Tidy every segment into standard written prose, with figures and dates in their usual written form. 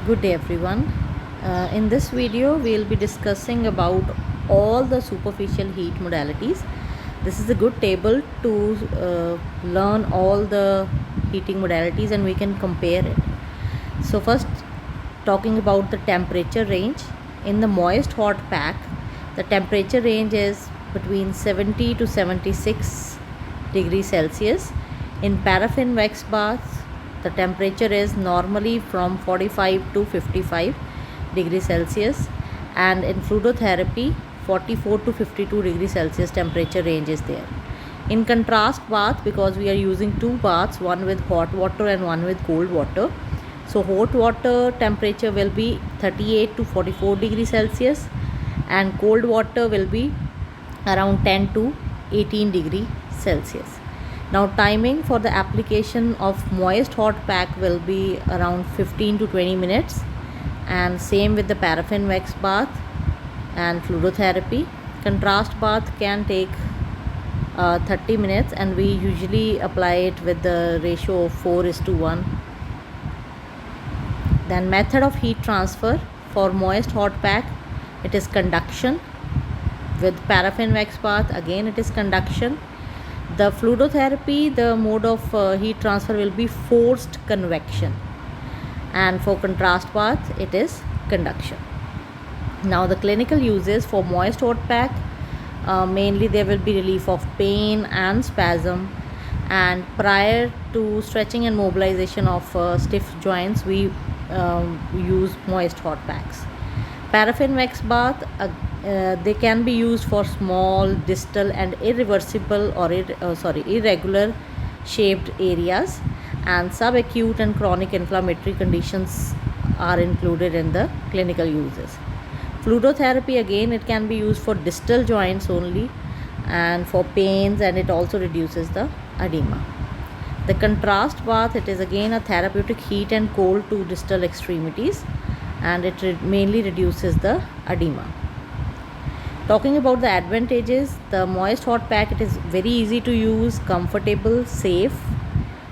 Good day everyone. In this video we will be discussing about all the superficial heat modalities. This is a good table to learn all the heating modalities and we can compare it. So first, talking about the temperature range. In the moist hot pack, the temperature range is between 70 to 76 degrees Celsius. In paraffin wax baths, the temperature is normally from 45 to 55 degrees Celsius, and in fluidotherapy 44 to 52 degrees Celsius temperature range is there. In contrast bath, because we are using two baths, one with hot water and one with cold water, so hot water temperature will be 38 to 44 degrees Celsius and cold water will be around 10 to 18 degree Celsius. Now timing for the application of moist hot pack will be around 15 to 20 minutes, and same with the paraffin wax bath and fluidotherapy. Contrast bath can take 30 minutes and we usually apply it with the ratio of 4:1. Then method of heat transfer for moist hot pack, it is conduction. With paraffin wax bath, again it is conduction. The fluidotherapy, the mode of heat transfer will be forced convection, and for contrast bath it is conduction. Now the clinical uses for moist hot pack, mainly there will be relief of pain and spasm, and prior to stretching and mobilization of stiff joints we use moist hot packs. Paraffin wax bath, they can be used for small distal and irreversible or irregular shaped areas, and subacute and chronic inflammatory conditions are included in the clinical uses. Fluidotherapy, again it can be used for distal joints only and for pains, and it also reduces the edema. The contrast bath, it is again a therapeutic heat and cold to distal extremities, and it mainly reduces the edema. Talking about the advantages, the moist hot pack, it is very easy to use, comfortable, safe,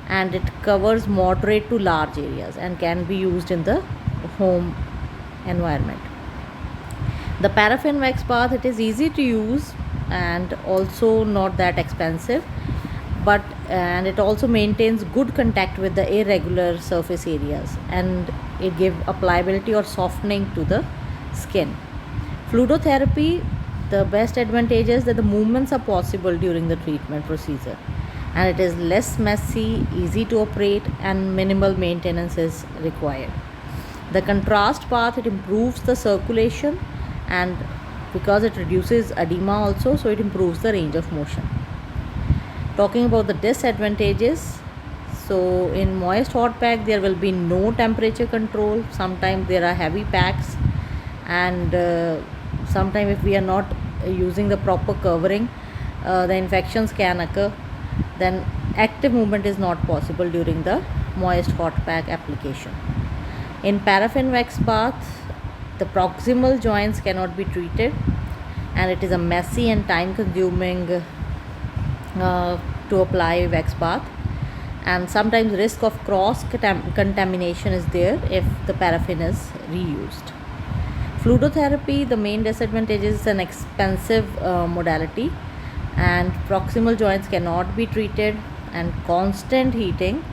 and it covers moderate to large areas and can be used in the home environment. The paraffin wax bath, it is easy to use and also not that expensive, and it also maintains good contact with the irregular surface areas, and it gives applicability or softening to the skin. Fluidotherapy, the best advantage is that the movements are possible during the treatment procedure, and it is less messy, easy to operate, and minimal maintenance is required. The contrast bath, it improves the circulation, and because it reduces edema also, so it improves the range of motion. Talking about the disadvantages, so in moist hot pack there will be no temperature control. Sometimes there are heavy packs, and sometimes if we are not using the proper covering, the infections can occur. Then active movement is not possible during the moist hot pack application. In paraffin wax bath, the proximal joints cannot be treated, and it is a messy and time consuming to apply wax bath, and sometimes risk of cross contamination is there if the paraffin is reused. Fluidotherapy, the main disadvantage is an expensive modality, and proximal joints cannot be treated, and constant heating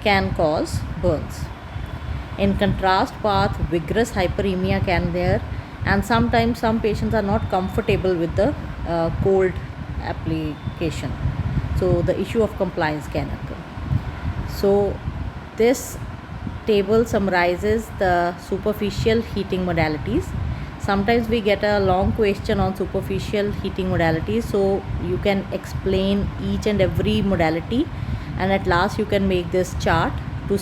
can cause burns. In contrast bath, vigorous hyperemia can there, and sometimes some patients are not comfortable with the cold application, so the issue of compliance can occur. So this table summarizes the superficial heating modalities. Sometimes we get a long question on superficial heating modalities, so you can explain each and every modality, and at last you can make this chart to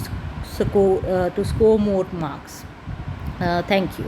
score more marks. Thank you.